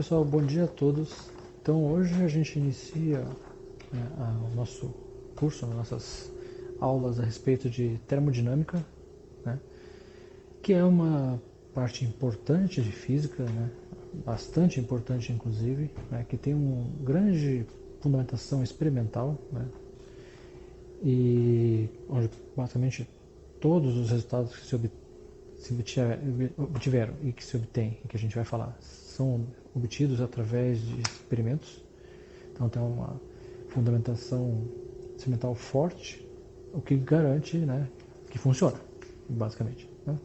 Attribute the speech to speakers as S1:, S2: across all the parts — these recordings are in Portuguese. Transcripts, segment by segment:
S1: pessoal, bom dia a todos. Então hoje a gente inicia, o nosso curso, nossas aulas a respeito de termodinâmica, né, que é uma parte importante de física, né, bastante importante inclusive, né, que tem uma grande fundamentação experimental, né, e onde basicamente todos os resultados que se obtiveram e que se obtém, e que a gente vai falar, são obtidos através de experimentos. Então tem uma fundamentação experimental forte, o que garante, né, que funciona, basicamente, né?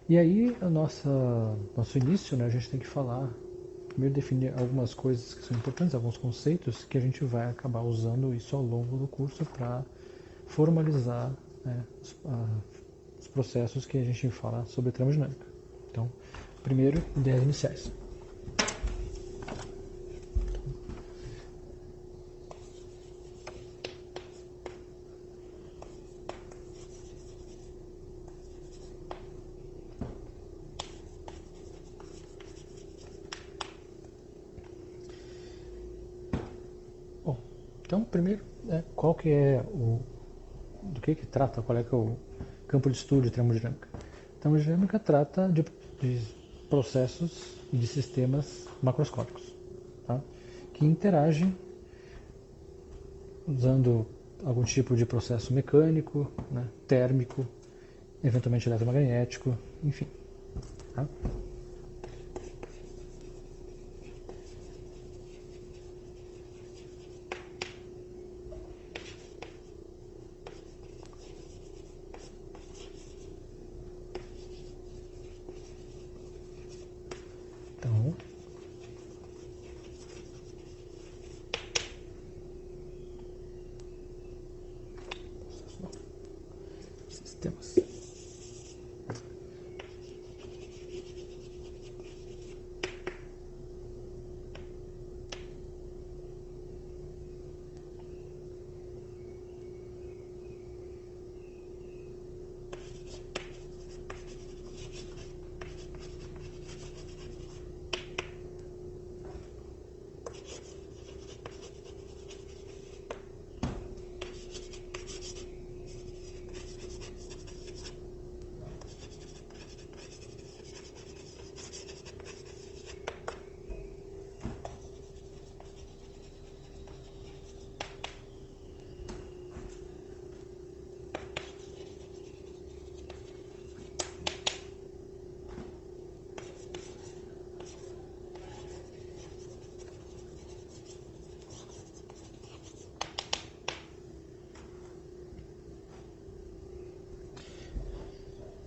S1: E aí nosso início, né, a gente tem que falar, primeiro definir algumas coisas que são importantes, alguns conceitos que a gente vai acabar usando isso ao longo do curso para formalizar, né, os processos que a gente fala sobre termodinâmica. Então, primeiro, ideias iniciais. Bom, então, primeiro, qual que é do que trata, qual é que é o campo de estudo de termodinâmica? Termodinâmica trata de processos e de sistemas macroscópicos, tá? Que interagem usando algum tipo de processo mecânico, né, térmico, eventualmente eletromagnético, enfim. Tá? Então, sistemas.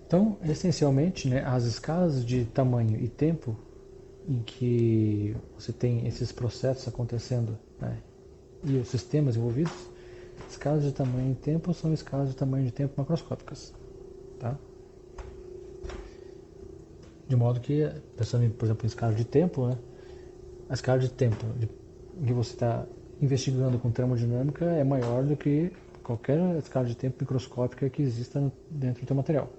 S1: Então, essencialmente, né, as escalas de tamanho e tempo em que você tem esses processos acontecendo, né, e os sistemas envolvidos, escalas de tamanho e tempo são escalas de tamanho de tempo macroscópicas. Tá? De modo que, pensando em, por exemplo, em escala de tempo, né, a escala de tempo que você está investigando com termodinâmica é maior do que qualquer escala de tempo microscópica que exista dentro do teu material.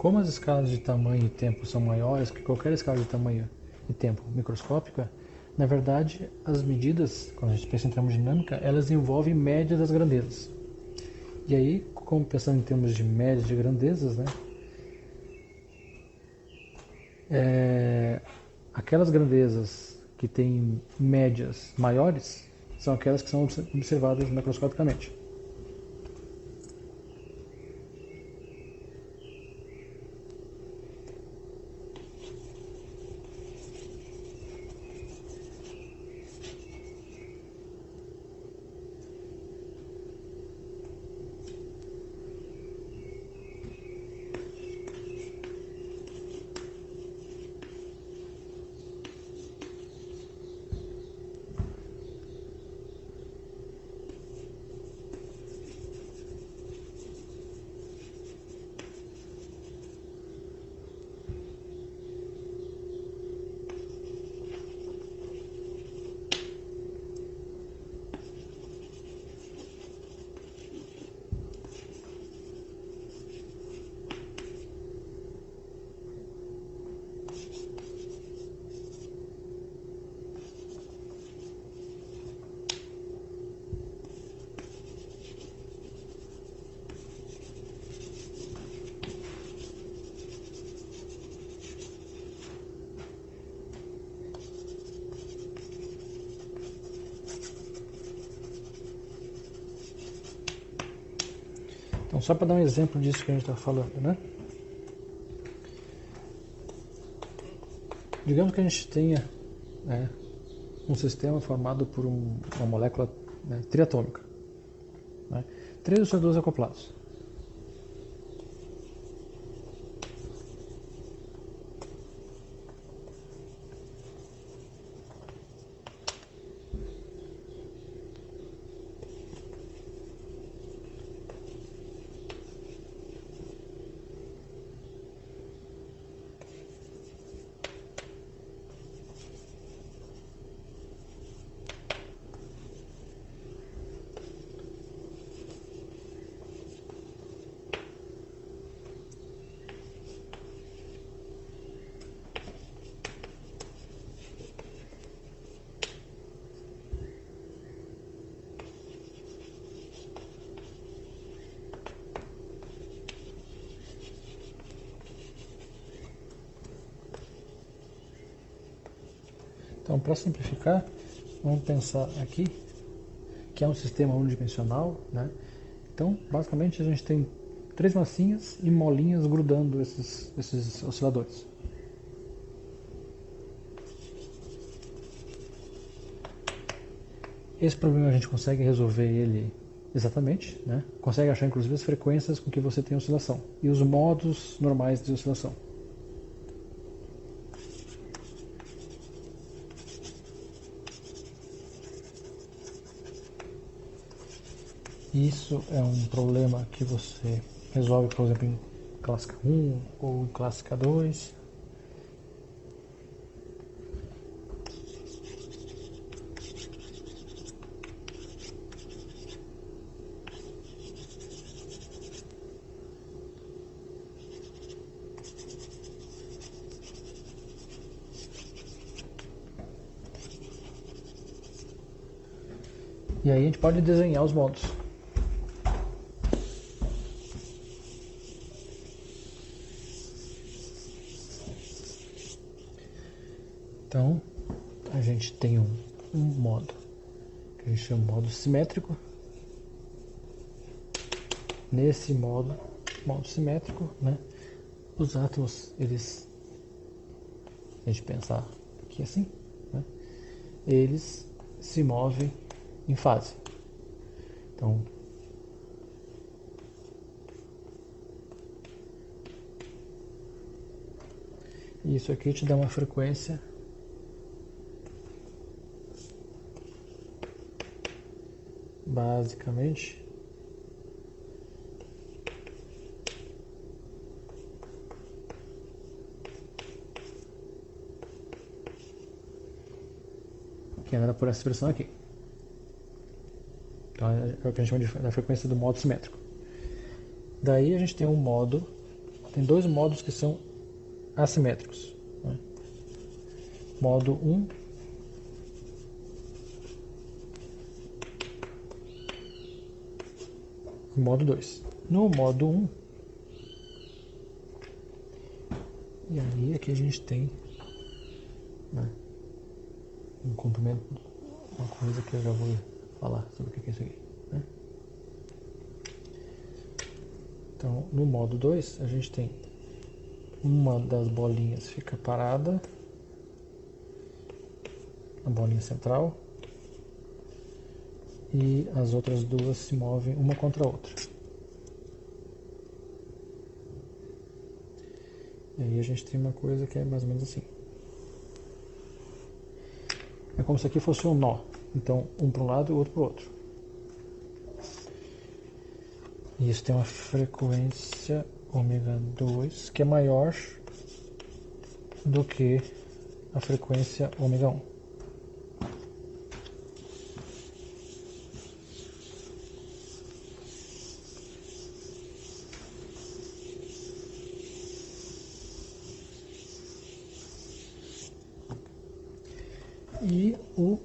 S1: como as escalas de tamanho e tempo são maiores que qualquer escala de tamanho e tempo microscópica, na verdade, as medidas, quando a gente pensa em termodinâmica, elas envolvem média das grandezas. E aí, como pensando em termos de média de grandezas, né, aquelas grandezas que têm médias maiores são aquelas que são observadas macroscopicamente. Então, só para dar um exemplo disso que a gente está falando, né? Digamos que a gente tenha, né, um sistema formado por uma molécula, né, triatômica, né? 3 dos CO2 acoplados. Então, para simplificar, vamos pensar aqui que é um sistema unidimensional, né? Então, basicamente, a gente tem 3 massinhas e molinhas grudando esses osciladores. Esse problema a gente consegue resolver ele exatamente, né? Consegue achar inclusive as frequências com que você tem oscilação e os modos normais de oscilação. Isso é um problema que você resolve, por exemplo, em clássica 1 ou em clássica 2. E aí a gente pode desenhar os modos. Então, a gente tem um modo que a gente chama de modo simétrico. Nesse modo simétrico, né, os átomos, eles, se a gente pensar aqui assim, né, eles se movem em fase. Então, isso aqui te dá uma frequência basicamente que anda por essa expressão aqui. Então é o que a gente chama da frequência do modo simétrico. Daí a gente tem um modo tem dois modos que são assimétricos, né? Modo 1 e modo 2. No modo 1, e aí aqui a gente tem, né, um comprimento, uma coisa que eu já vou falar sobre o que é isso aqui, né? Então, no modo 2, a gente tem uma das bolinhas fica parada, a bolinha central, e as outras duas se movem uma contra a outra. E aí a gente tem uma coisa que é mais ou menos assim. É como se aqui fosse um nó. Então, um para um lado e o outro para o outro. E isso tem uma frequência ômega 2 que é maior do que a frequência ômega 1. E o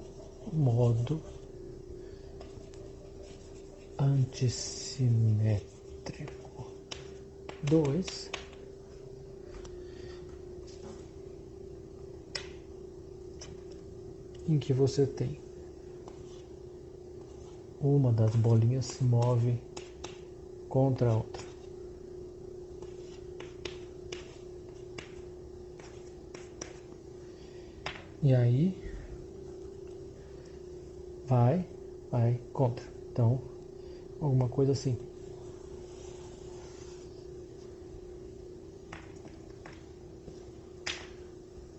S1: modo antissimétrico 2 em que você tem uma das bolinhas se move contra a outra. E aí vai contra. Então, alguma coisa assim.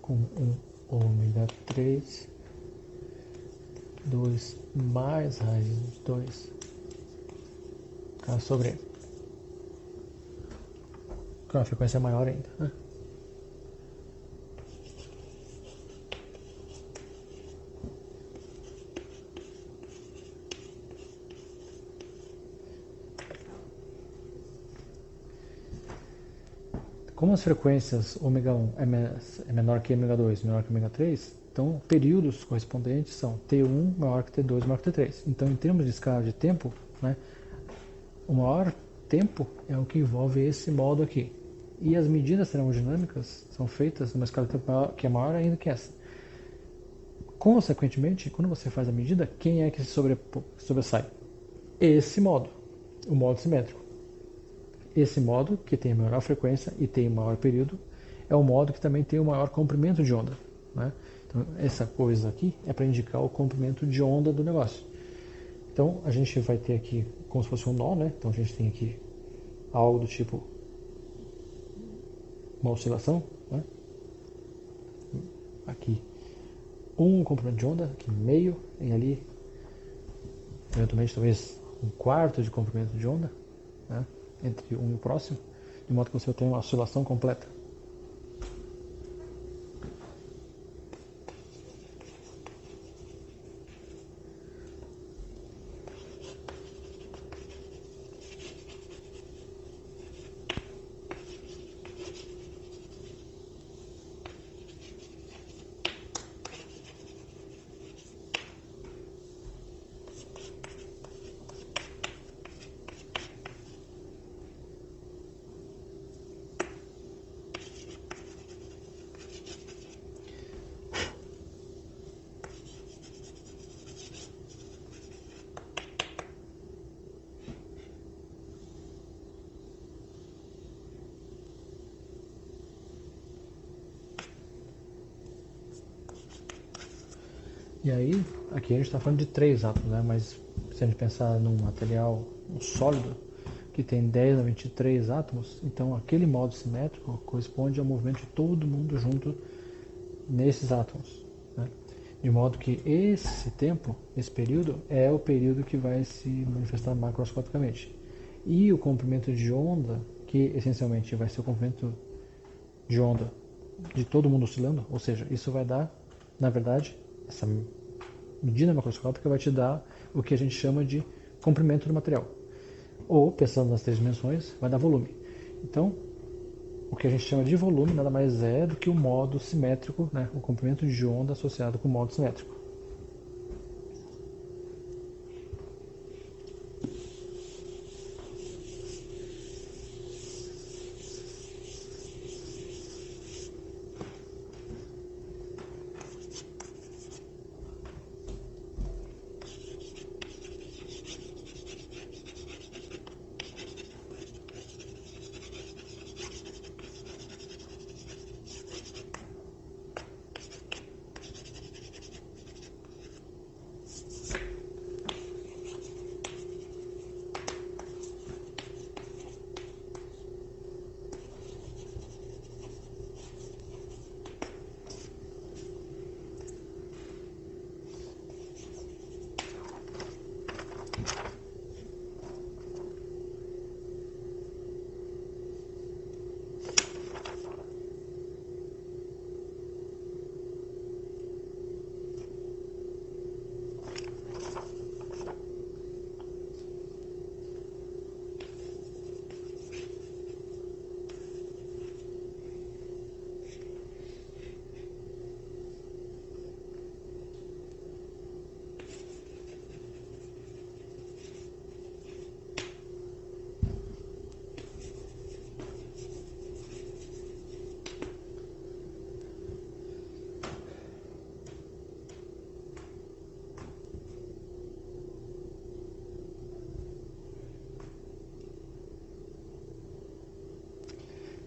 S1: Com um ômega 3, 2 mais raiz de 2 K sobre M. Com uma frequência maior ainda, né? Como as frequências ômega 1 é menor que ômega 2, menor que ômega 3, então períodos correspondentes são T1 maior que T2 maior que T3. Então, em termos de escala de tempo, né, o maior tempo é o que envolve esse modo aqui. E as medidas termodinâmicas são feitas numa escala de tempo maior, que é maior ainda que essa. Consequentemente, quando você faz a medida, quem é que se sobressai? Esse modo, o modo simétrico. Esse modo, que tem maior frequência e tem maior período, é o modo que também tem o maior comprimento de onda, né? Então, essa coisa aqui é para indicar o comprimento de onda do negócio. Então, a gente vai ter aqui como se fosse um nó, né? Então, a gente tem aqui algo do tipo uma oscilação, né? Aqui um comprimento de onda, aqui meio, e ali eventualmente talvez um quarto de comprimento de onda, né, entre um e o próximo, de modo que você tenha uma oscilação completa. E aí, aqui a gente está falando de 3 átomos, né? Mas se a gente pensar num material, um sólido, que tem 10 a 23 átomos, então aquele modo simétrico corresponde ao movimento de todo mundo junto nesses átomos, né? De modo que esse tempo, esse período, é o período que vai se manifestar macroscopicamente. E o comprimento de onda, que essencialmente vai ser o comprimento de onda de todo mundo oscilando, ou seja, isso vai dar, na verdade, essa medida macroscópica vai te dar o que a gente chama de comprimento do material. Ou, pensando nas 3 dimensões, vai dar volume. Então, o que a gente chama de volume nada mais é do que o modo simétrico, né? O comprimento de onda associado com o modo simétrico.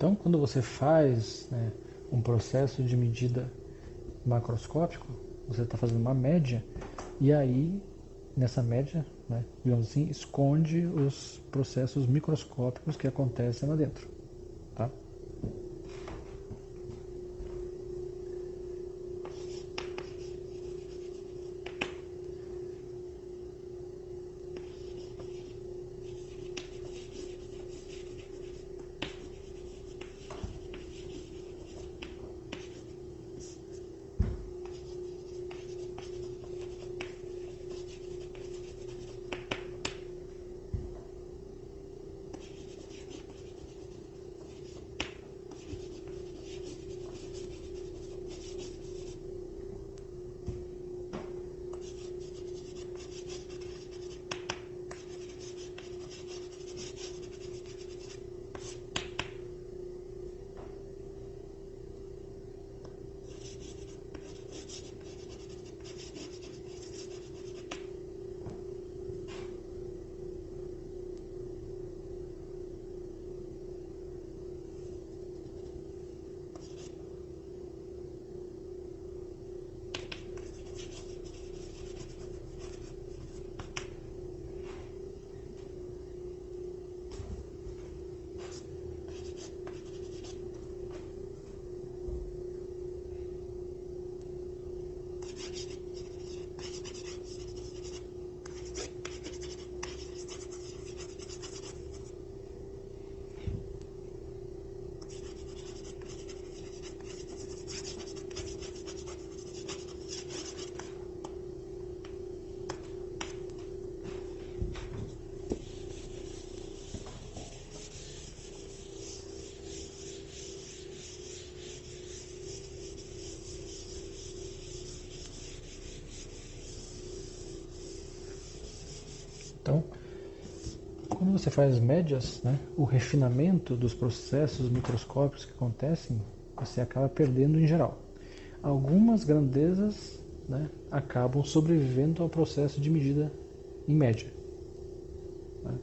S1: Então, quando você faz, né, um processo de medida macroscópico, você está fazendo uma média, e aí, nessa média, né, digamos assim, esconde os processos microscópicos que acontecem lá dentro. Tá? Então, quando você faz médias, né, o refinamento dos processos microscópicos que acontecem, você acaba perdendo em geral. Algumas grandezas, né, acabam sobrevivendo ao processo de medida em média, né,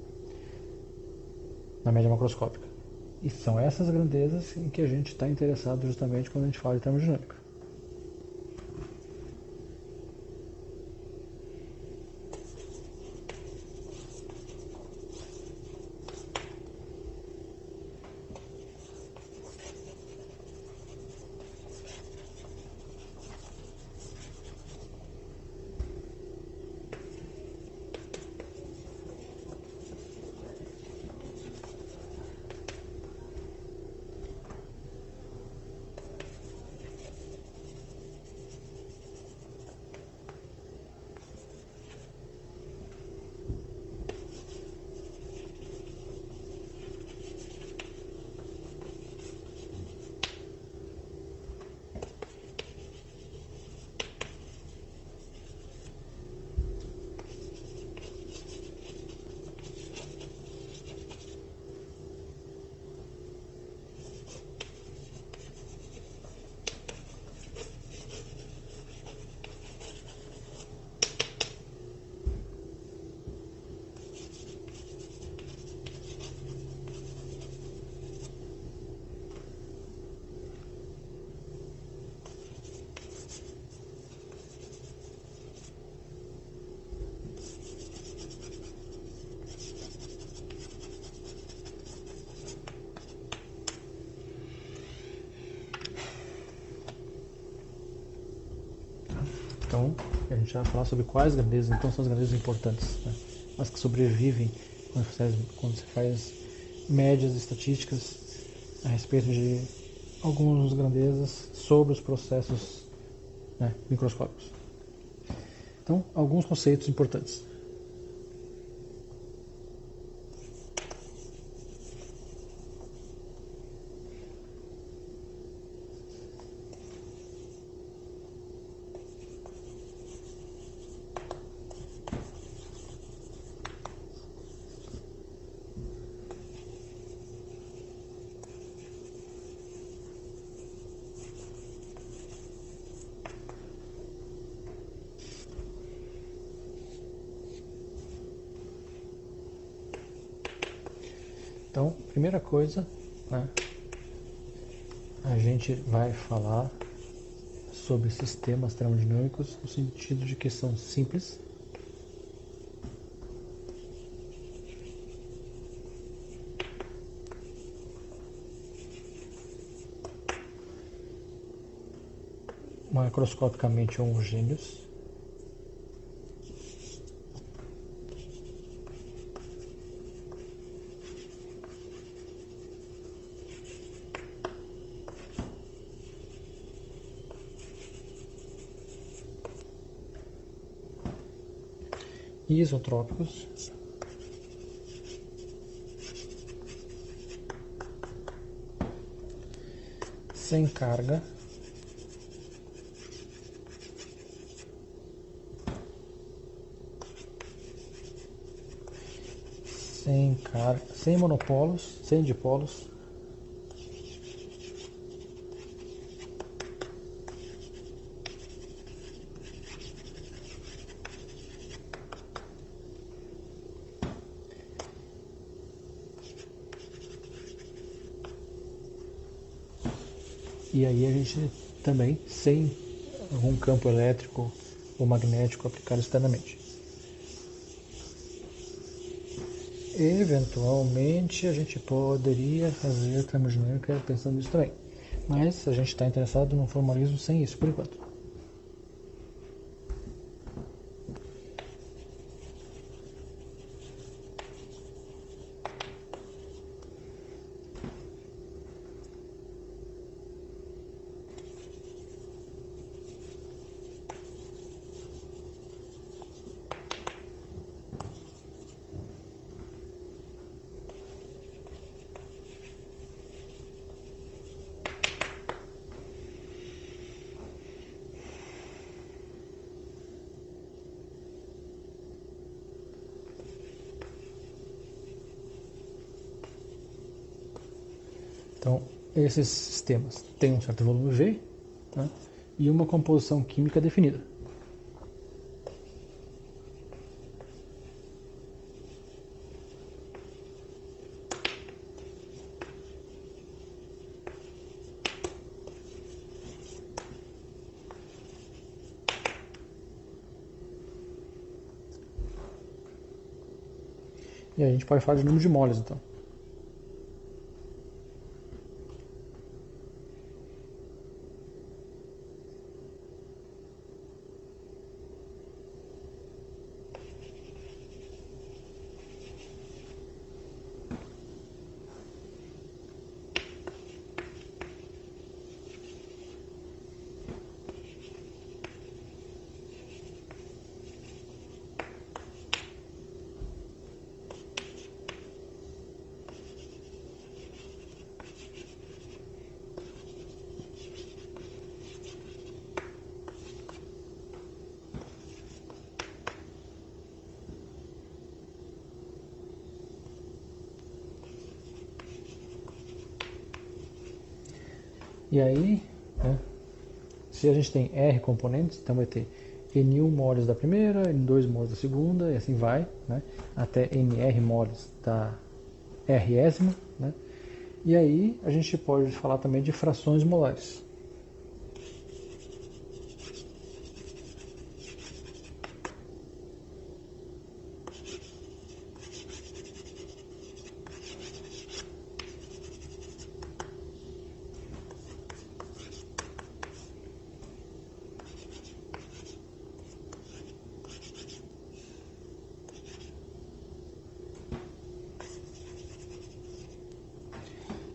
S1: na média macroscópica. E são essas grandezas em que a gente está interessado justamente quando a gente fala de termodinâmica. A gente vai falar sobre quais grandezas, então são as grandezas importantes, né? As que sobrevivem quando você faz médias estatísticas a respeito de algumas grandezas sobre os processos, né, microscópicos. Então, alguns conceitos importantes. Então, primeira coisa, né, a gente vai falar sobre sistemas termodinâmicos no sentido de que são simples, macroscopicamente homogêneos, isotrópicos, sem carga, sem monopolos, sem dipolos, e aí a gente também sem algum campo elétrico ou magnético aplicado externamente. Eventualmente a gente poderia fazer termodinâmica pensando nisso também, mas a gente está interessado no formalismo sem isso por enquanto. Então, esses sistemas têm um certo volume V, né, e uma composição química definida. E a gente pode falar de número de moles, então. E aí, né, se a gente tem R componentes, então vai ter N1 moles da primeira, N2 moles da segunda, e assim vai, né, até NR moles da Résima, né? E aí a gente pode falar também de frações molares.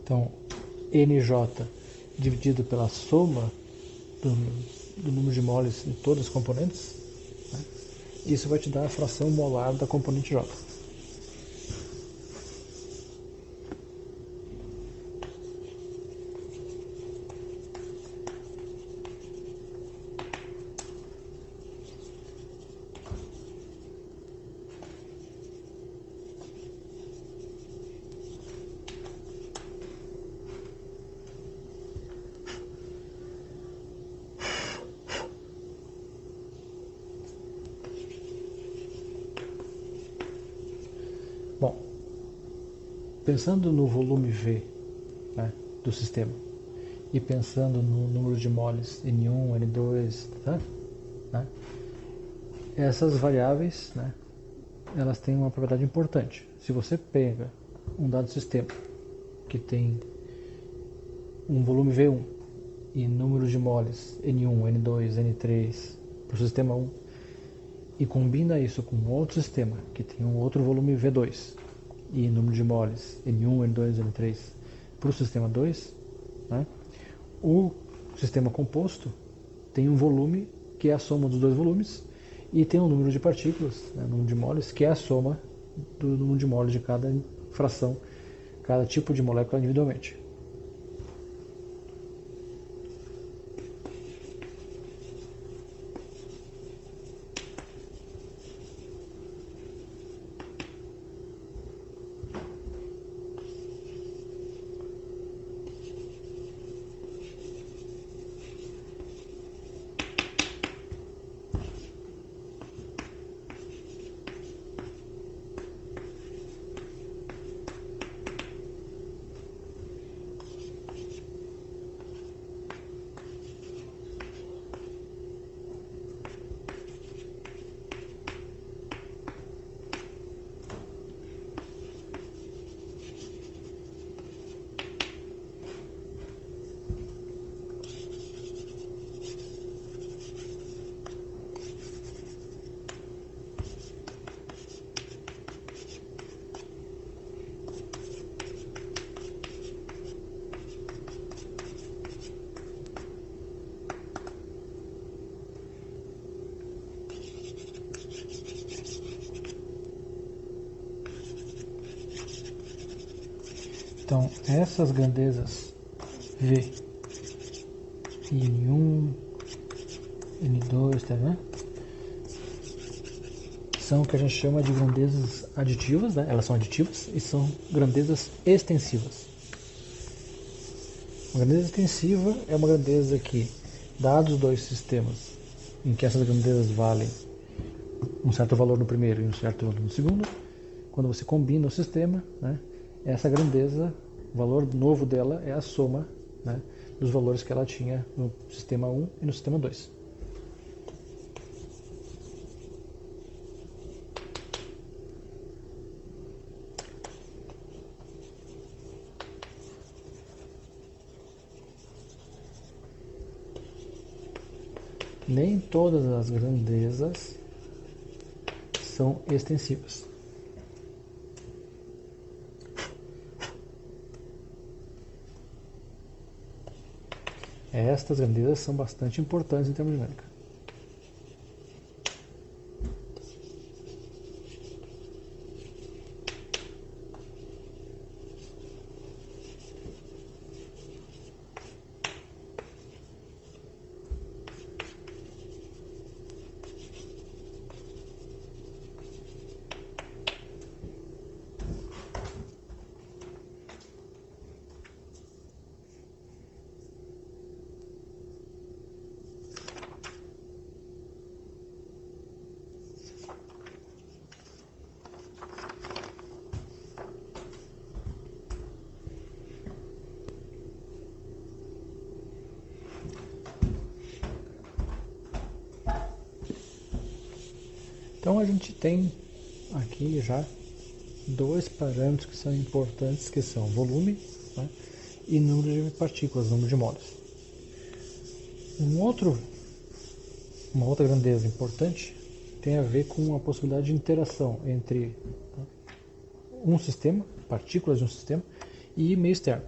S1: Então, NJ dividido pela soma do número de moles de todos os componentes, né? Isso vai te dar a fração molar da componente J. Bom, pensando no volume V, né, do sistema e pensando no número de moles N1, N2, tá? Né, essas variáveis, né, elas têm uma propriedade importante. Se você pega um dado sistema que tem um volume V1 e número de moles N1, N2, N3 para o sistema 1 e combina isso com outro sistema que tem um outro volume V2 e número de moles N1, N2, N3 para o sistema 2, né? O sistema composto tem um volume que é a soma dos dois volumes e tem um número de partículas, né, número de moles, que é a soma do número de moles de cada fração, cada tipo de molécula individualmente. Então, essas grandezas V e N1, N2, tá vendo? São o que a gente chama de grandezas aditivas, né? Elas são aditivas e são grandezas extensivas. Uma grandeza extensiva é uma grandeza que, dados dois sistemas em que essas grandezas valem um certo valor no primeiro e um certo valor no segundo, quando você combina o sistema, né, essa grandeza, o valor novo dela é a soma, né, dos valores que ela tinha no sistema 1 e no sistema 2. Nem todas as grandezas são extensivas. Estas grandezas são bastante importantes em termodinâmica. Então a gente tem aqui já dois parâmetros que são importantes, que são volume, né, e número de partículas, número de moles. Uma outra grandeza importante tem a ver com a possibilidade de interação entre um sistema, partículas de um sistema, e meio externo.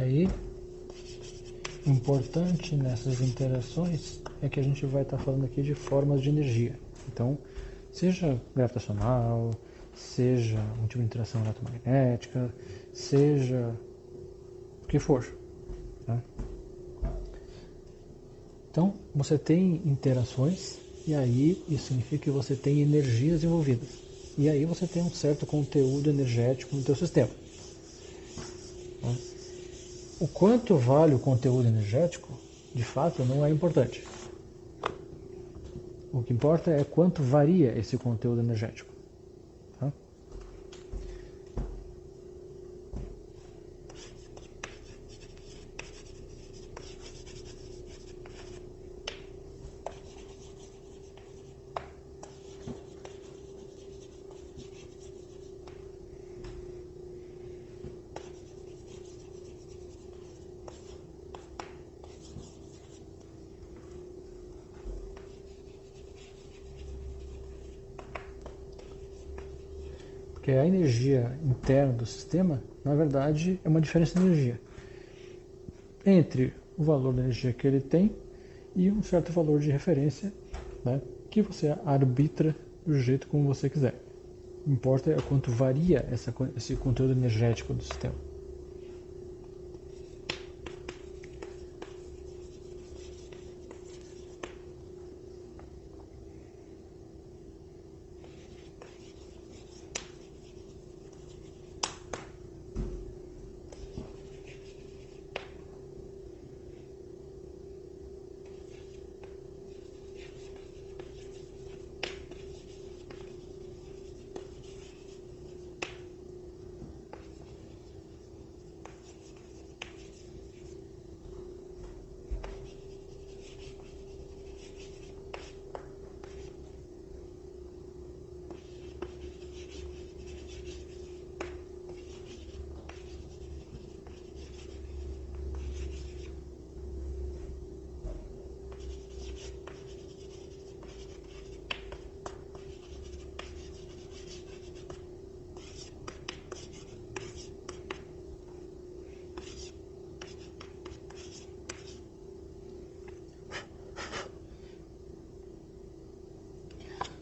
S1: aí, o importante nessas interações é que a gente vai estar falando aqui de formas de energia. Então, seja gravitacional, seja um tipo de interação eletromagnética, seja o que for. Tá? Então, você tem interações e aí isso significa que você tem energias envolvidas. E aí você tem um certo conteúdo energético no teu sistema. Tá? O quanto vale o conteúdo energético, de fato, não é importante. O que importa é quanto varia esse conteúdo energético. Tá? Porque a energia interna do sistema, na verdade, é uma diferença de energia entre o valor da energia que ele tem e um certo valor de referência, né, que você arbitra do jeito como você quiser. O que importa é quanto varia esse conteúdo energético do sistema.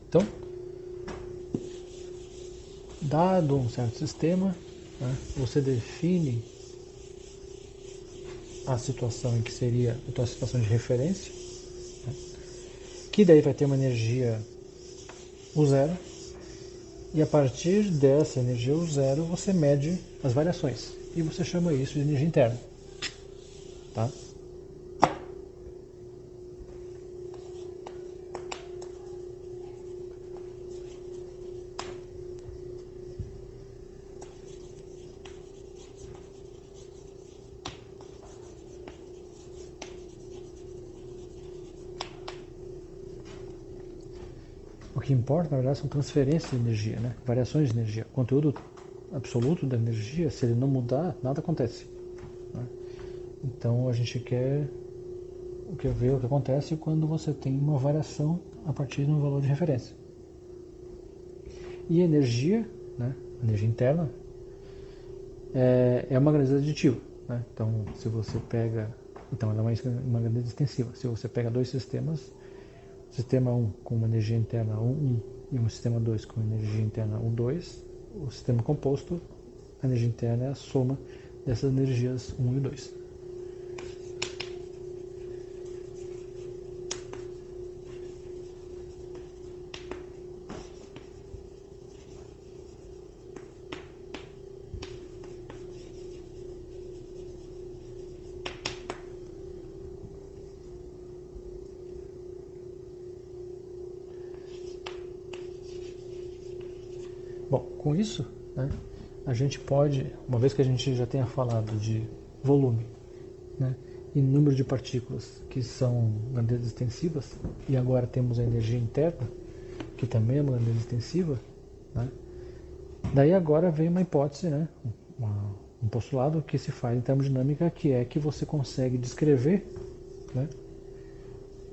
S1: Então, dado um certo sistema, né, você define a situação em que seria a tua situação de referência, né, que daí vai ter uma energia U0, e a partir dessa energia U0 você mede as variações, e você chama isso de energia interna. Tá? O que importa, na verdade, são transferências de energia, né? Variações de energia. O conteúdo absoluto da energia, se ele não mudar, nada acontece. Né? Então a gente quer ver o que acontece quando você tem uma variação a partir de um valor de referência. E energia, né? Energia interna, é uma grandeza aditiva. Né? Então, se você pega... Então, ela é uma grandeza extensiva. Se você pega dois sistemas, sistema 1 com uma energia interna U1 e um sistema 2 com energia interna U2, o sistema composto, a energia interna é a soma dessas energias 1 e 2. Bom, com isso, né, a gente pode, uma vez que a gente já tenha falado de volume, né, e número de partículas que são grandezas extensivas, e agora temos a energia interna, que também é uma grandeza extensiva, né, daí agora vem uma hipótese, né, um postulado que se faz em termodinâmica, que é que você consegue descrever, né,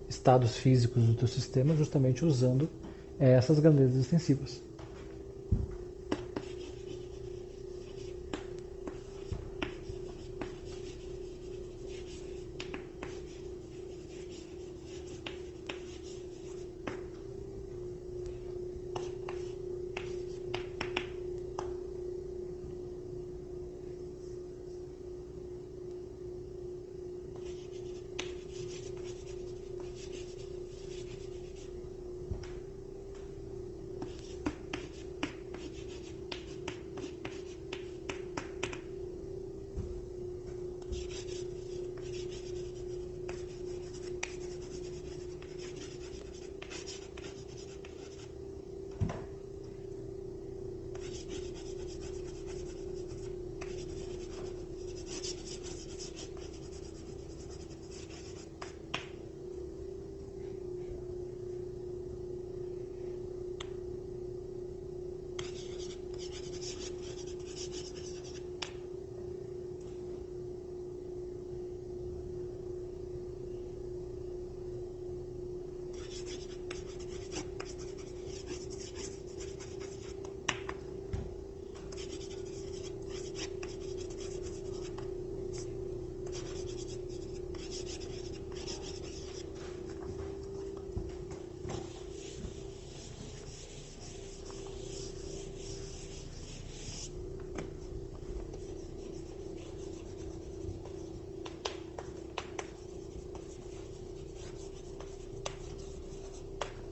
S1: estados físicos do teu sistema justamente usando essas grandezas extensivas.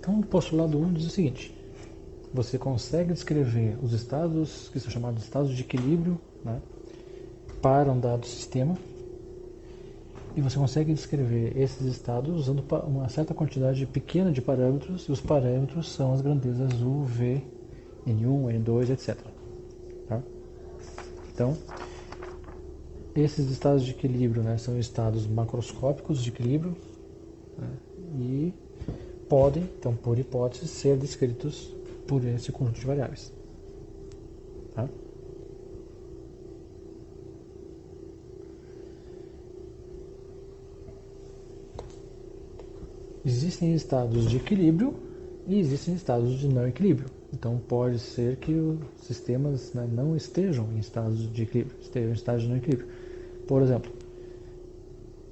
S1: Então, o postulado 1 diz o seguinte: você consegue descrever os estados, que são chamados estados de equilíbrio, né, para um dado sistema, e você consegue descrever esses estados usando uma certa quantidade pequena de parâmetros, e os parâmetros são as grandezas U, V, N1, N2, etc. Tá? Então, esses estados de equilíbrio, né, são estados macroscópicos de equilíbrio, né, e podem, então, por hipótese, ser descritos por esse conjunto de variáveis. Tá? Existem estados de equilíbrio e existem estados de não equilíbrio. Então pode ser que os sistemas, né, não estejam em estados de equilíbrio, estejam em estados de não equilíbrio. Por exemplo,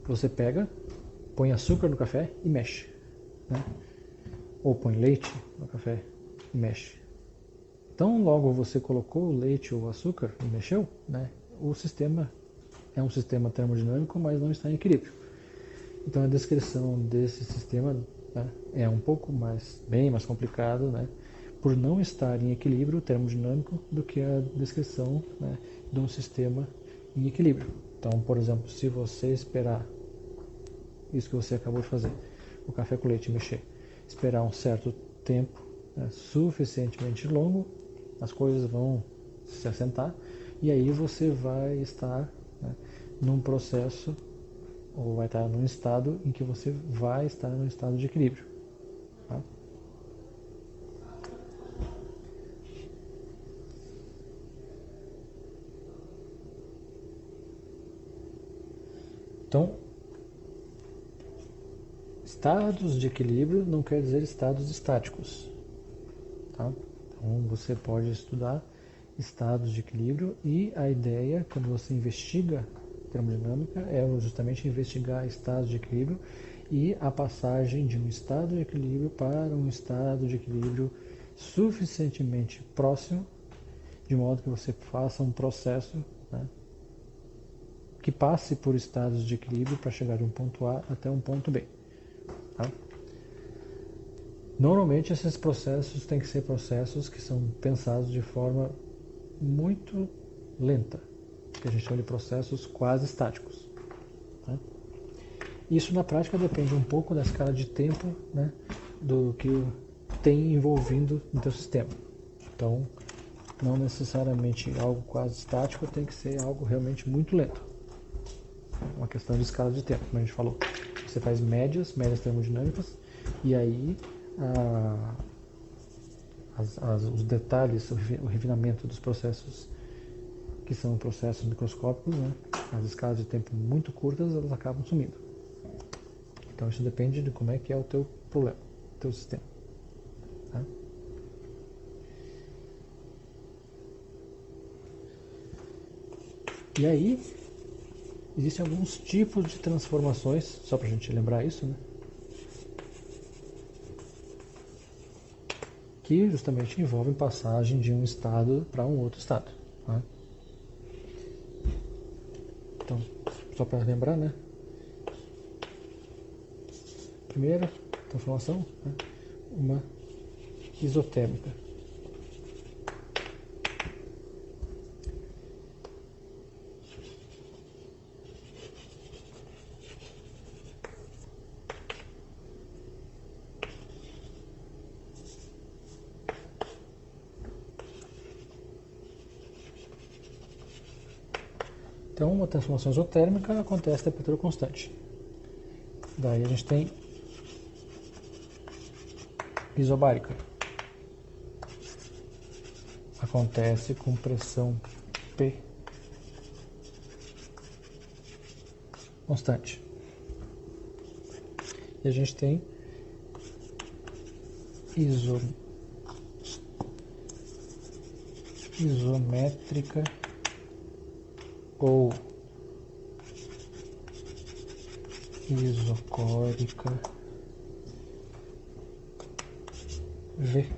S1: você pega, põe açúcar no café e mexe, né? Ou põe leite no café e mexe. Então logo você colocou o leite ou o açúcar e mexeu, né, o sistema é um sistema termodinâmico, mas não está em equilíbrio. Então a descrição desse sistema, né, é um pouco bem mais complicado, né, por não estar em equilíbrio termodinâmico do que a descrição, né, de um sistema em equilíbrio. Então, por exemplo, se você esperar isso que você acabou de fazer, o café com leite mexer, esperar um certo tempo, né, suficientemente longo, as coisas vão se assentar e aí você vai estar, né, num processo, ou vai estar num estado em que você vai estar num estado de equilíbrio. Tá? Então, estados de equilíbrio não quer dizer estados estáticos. Tá? Então, você pode estudar estados de equilíbrio e a ideia, quando você investiga termodinâmica, é justamente investigar estados de equilíbrio e a passagem de um estado de equilíbrio para um estado de equilíbrio suficientemente próximo, de modo que você faça um processo, né, que passe por estados de equilíbrio para chegar de um ponto A até um ponto B. Tá? Normalmente esses processos têm que ser processos que são pensados de forma muito lenta, que a gente chama de processos quase estáticos. Tá? Isso na prática depende um pouco da escala de tempo, né, do que tem envolvido no teu sistema. Então, não necessariamente algo quase estático tem que ser algo realmente muito lento. Uma questão de escala de tempo, como a gente falou. Você faz médias termodinâmicas, e aí os detalhes, o refinamento dos processos que são processos microscópicos, né, as escalas de tempo muito curtas, elas acabam sumindo. Então isso depende de como é que é o teu problema, o teu sistema. Tá? E aí, existem alguns tipos de transformações, só para a gente lembrar isso, né, que justamente envolvem passagem de um estado para um outro estado. Tá? Então, só para lembrar, né, primeira transformação, né, uma isotérmica. Então, uma transformação isotérmica acontece a temperatura constante. Daí a gente tem isobárica. Acontece com pressão P constante. E a gente tem isométrica ou isocórica V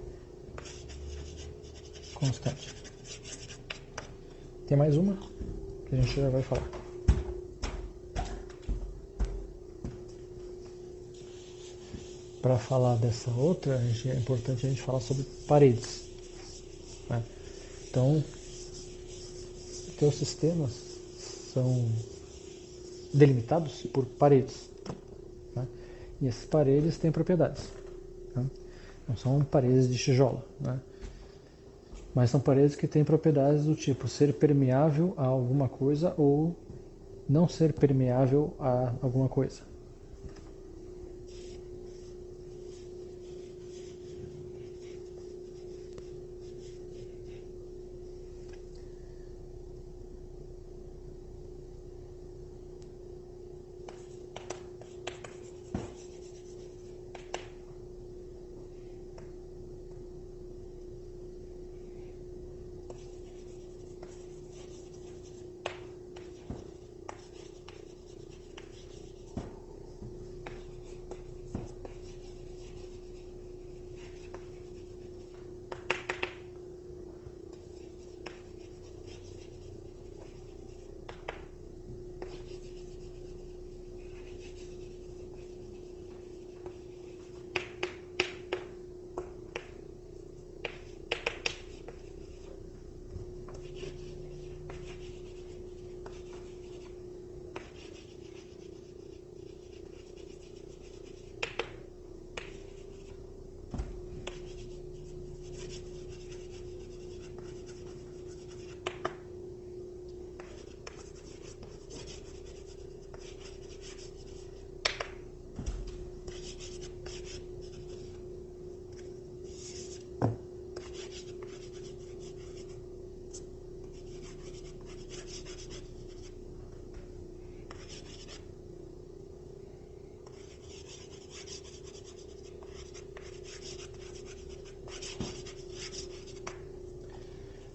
S1: constante. Tem mais uma que a gente já vai falar. para falar dessa outra, é importante a gente falar sobre paredes. Né? Então, teus sistemas são delimitados por paredes. Né? E essas paredes têm propriedades. Né? Não são paredes de tijolo, né? Mas são paredes que têm propriedades do tipo ser permeável a alguma coisa ou não ser permeável a alguma coisa.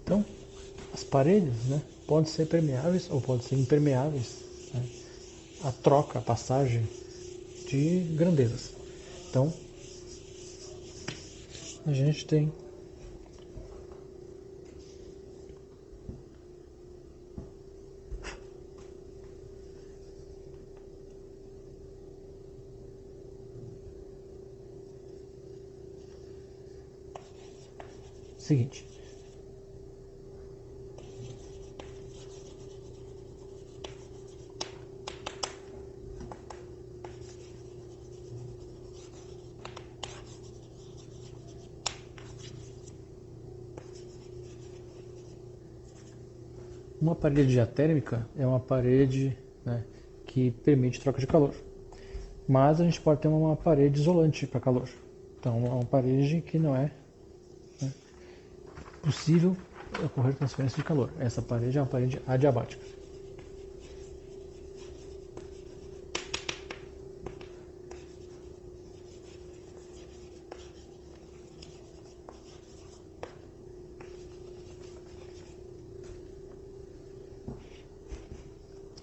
S1: Então, as paredes, né, podem ser permeáveis ou podem ser impermeáveis, né, a troca, a passagem de grandezas. Então, a gente tem o seguinte. Uma parede diatérmica é uma parede, né, que permite troca de calor. Mas a gente pode ter uma parede isolante para calor. Então, é uma parede que não é, né, possível ocorrer transferência de calor. Essa parede é uma parede adiabática.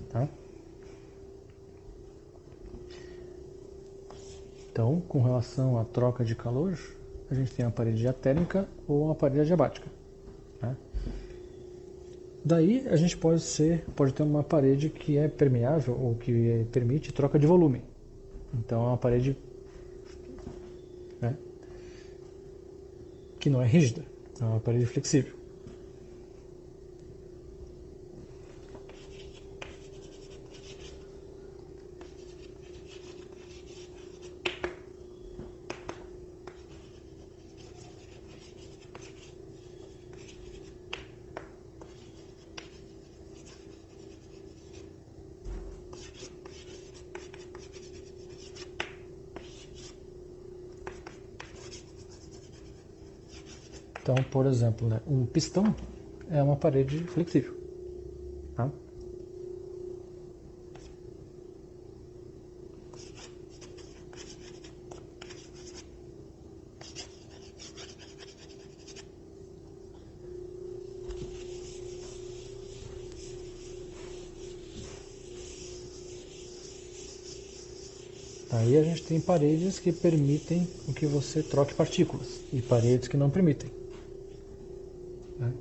S1: Tá? Então, com relação à troca de calor, a gente tem uma parede diatérmica ou uma parede adiabática. Né? Daí a gente pode ter uma parede que é permeável ou que permite troca de volume. Então é uma parede, né, que não é rígida, é uma parede flexível. Então, por exemplo, né, um pistão é uma parede flexível. Tá? Aí a gente tem paredes que permitem que você troque partículas e paredes que não permitem. Né?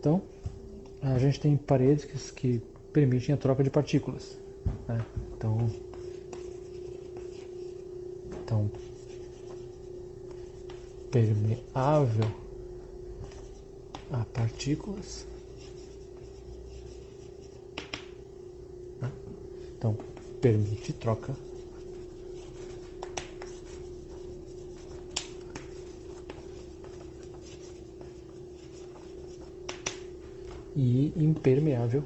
S1: Então, a gente tem paredes que permitem a troca de partículas. né? Então, permeável a partículas, né? Então, permite troca e impermeável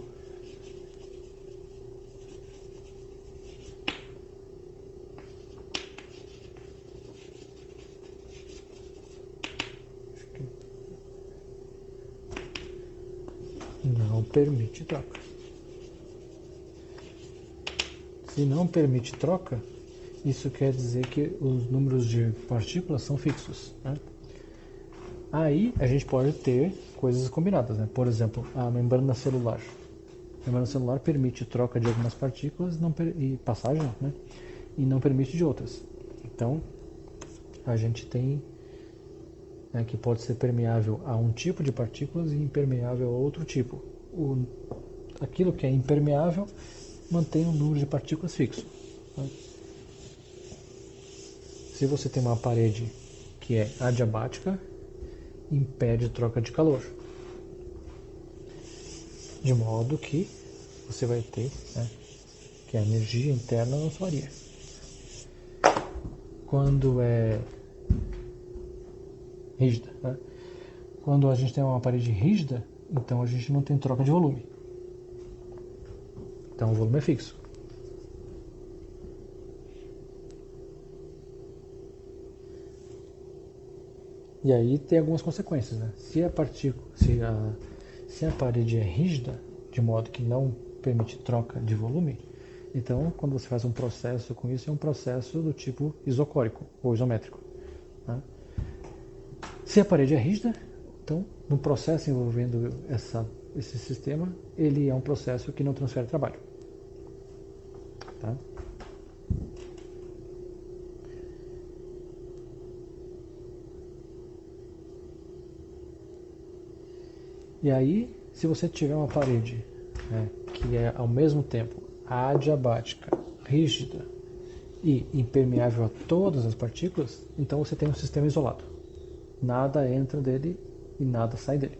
S1: não permite troca. Se não permite troca, isso quer dizer que os números de partículas são fixos, né? Aí a gente pode ter coisas combinadas, né? Por exemplo, a membrana celular. A membrana celular permite troca de algumas partículas e passagem, né? E não permite de outras. Então, a gente tem, né, que pode ser permeável a um tipo de partículas e impermeável a outro tipo. Aquilo que é impermeável mantém um número de partículas fixo, né? Se você tem uma parede que é adiabática, impede troca de calor, de modo que você vai ter, né, que a energia interna não varia. Quando é rígida, né? Quando a gente tem uma parede rígida, então a gente não tem troca de volume. Então o volume é fixo. E aí tem algumas consequências, né? Se a parede é rígida, de modo que não permite troca de volume, então quando você faz um processo com isso, é um processo do tipo isocórico ou isométrico, né? Se a parede é rígida, então no processo envolvendo esse sistema, ele é um processo que não transfere trabalho, tá? E aí, se você tiver uma parede, né, que é ao mesmo tempo adiabática, rígida e impermeável a todas as partículas, então você tem um sistema isolado. Nada entra dele e nada sai dele.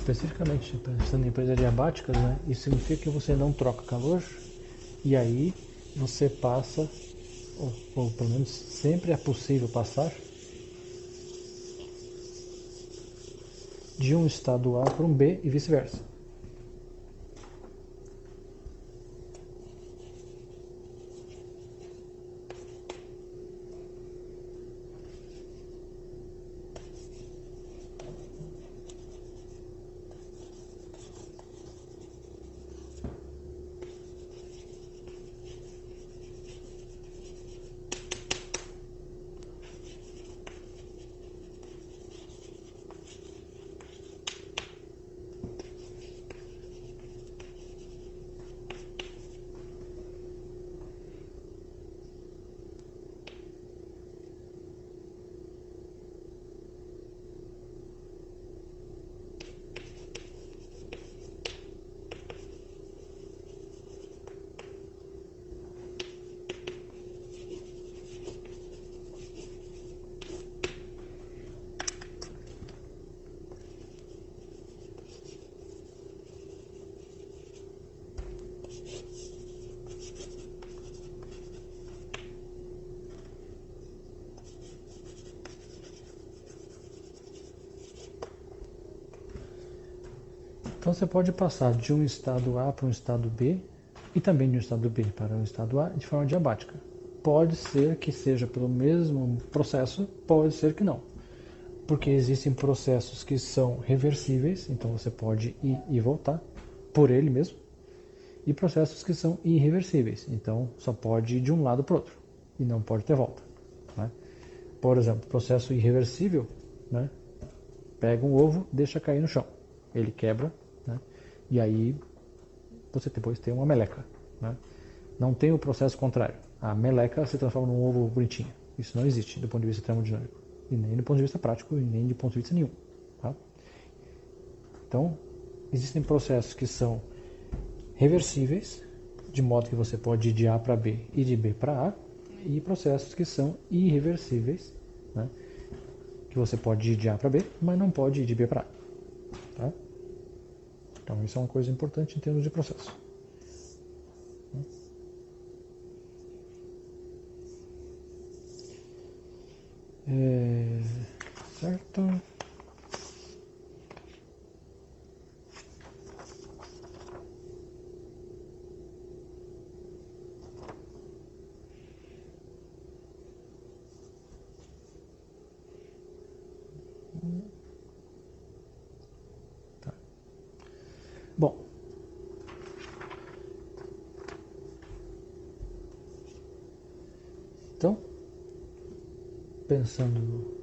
S1: Especificamente pensando em empresas adiabáticas, né, isso significa que você não troca calor e aí você passa, ou pelo menos sempre é possível passar, de um estado A para um B e vice-versa. Então você pode passar de um estado A para um estado B e também de um estado B para um estado A de forma diabática. Pode ser que seja pelo mesmo processo, pode ser que não. Porque existem processos que são reversíveis, então você pode ir e voltar por ele mesmo, e processos que são irreversíveis, então só pode ir de um lado para o outro e não pode ter volta. Né? Por exemplo, processo irreversível, né? Pega um ovo, deixa cair no chão, ele quebra, né? E aí você depois tem uma meleca. Né? Não tem o processo contrário, a meleca se transforma num ovo bonitinho. Isso não existe do ponto de vista termodinâmico, e nem do ponto de vista prático, e nem do ponto de vista nenhum. Tá? Então, existem processos que são reversíveis, de modo que você pode ir de A para B e de B para A, e processos que são irreversíveis, né? Que você pode ir de A para B, mas não pode ir de B para A. Tá? Então isso é uma coisa importante em termos de processo. Certo? Tá. Bom, então, pensando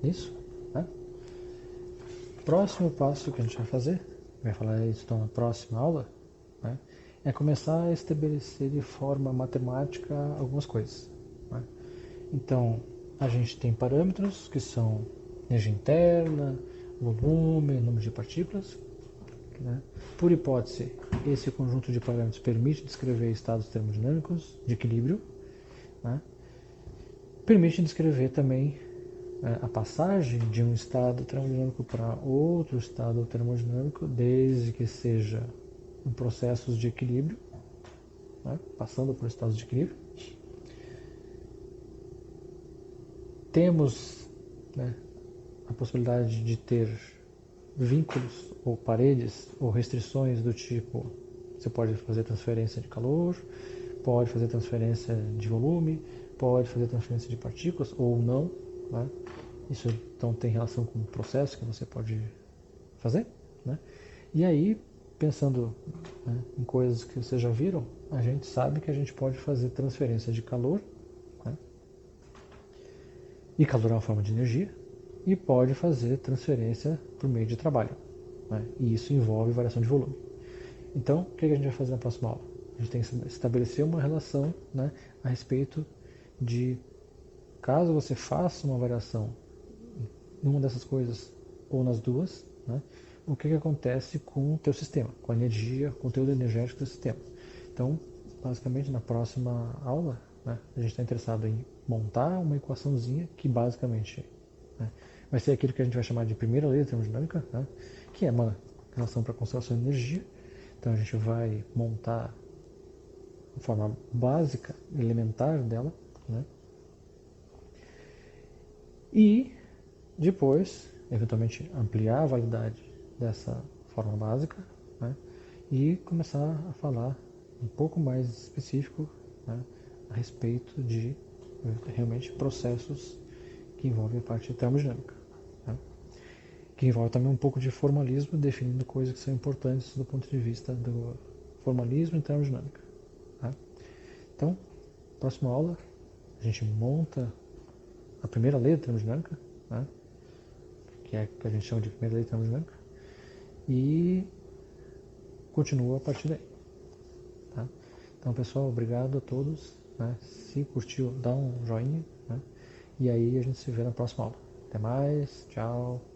S1: nisso, né? Próximo passo que a gente vai falar isso então na próxima aula, né? É começar a estabelecer de forma matemática algumas coisas. Né? Então, a gente tem parâmetros que são energia interna, volume, número de partículas. Né? Por hipótese, esse conjunto de parâmetros permite descrever estados termodinâmicos de equilíbrio. Né? Permite descrever também a passagem de um estado termodinâmico para outro estado termodinâmico, desde que seja em processos de equilíbrio, né? Passando por estados de equilíbrio. Temos, né, a possibilidade de ter vínculos ou paredes ou restrições do tipo: você pode fazer transferência de calor, pode fazer transferência de volume, pode fazer transferência de partículas ou não. Né? Isso então tem relação com o processo que você pode fazer. Né? E aí, pensando, né, em coisas que vocês já viram, a gente sabe que a gente pode fazer transferência de calor, né? E calor é uma forma de energia, e pode fazer transferência por meio de trabalho. Né? E isso envolve variação de volume. Então, o que a gente vai fazer na próxima aula? A gente tem que estabelecer uma relação, né, a respeito de, caso você faça uma variação em uma dessas coisas ou nas duas, né, o que acontece com o teu sistema, com a energia, com o conteúdo energético do sistema. Então, basicamente, na próxima aula, né, a gente está interessado em montar uma equaçãozinha que basicamente, né, vai ser aquilo que a gente vai chamar de primeira lei da termodinâmica, né, que é uma relação para a conservação de energia. Então a gente vai montar a forma básica, elementar dela, né? E depois, eventualmente, ampliar a validade dessa forma básica, né? E começar a falar um pouco mais específico, né, a respeito de realmente processos que envolvem a parte termodinâmica, né? Que envolve também um pouco de formalismo, definindo coisas que são importantes do ponto de vista do formalismo e termodinâmica. Tá? Então, próxima aula, a gente monta a primeira lei da termodinâmica, né? Que é que a gente chama de primeira lei da termodinâmica, e continua a partir daí. Tá? Então, pessoal, obrigado a todos. Né? Se curtiu, dá um joinha. Né? E aí a gente se vê na próxima aula. Até mais, tchau.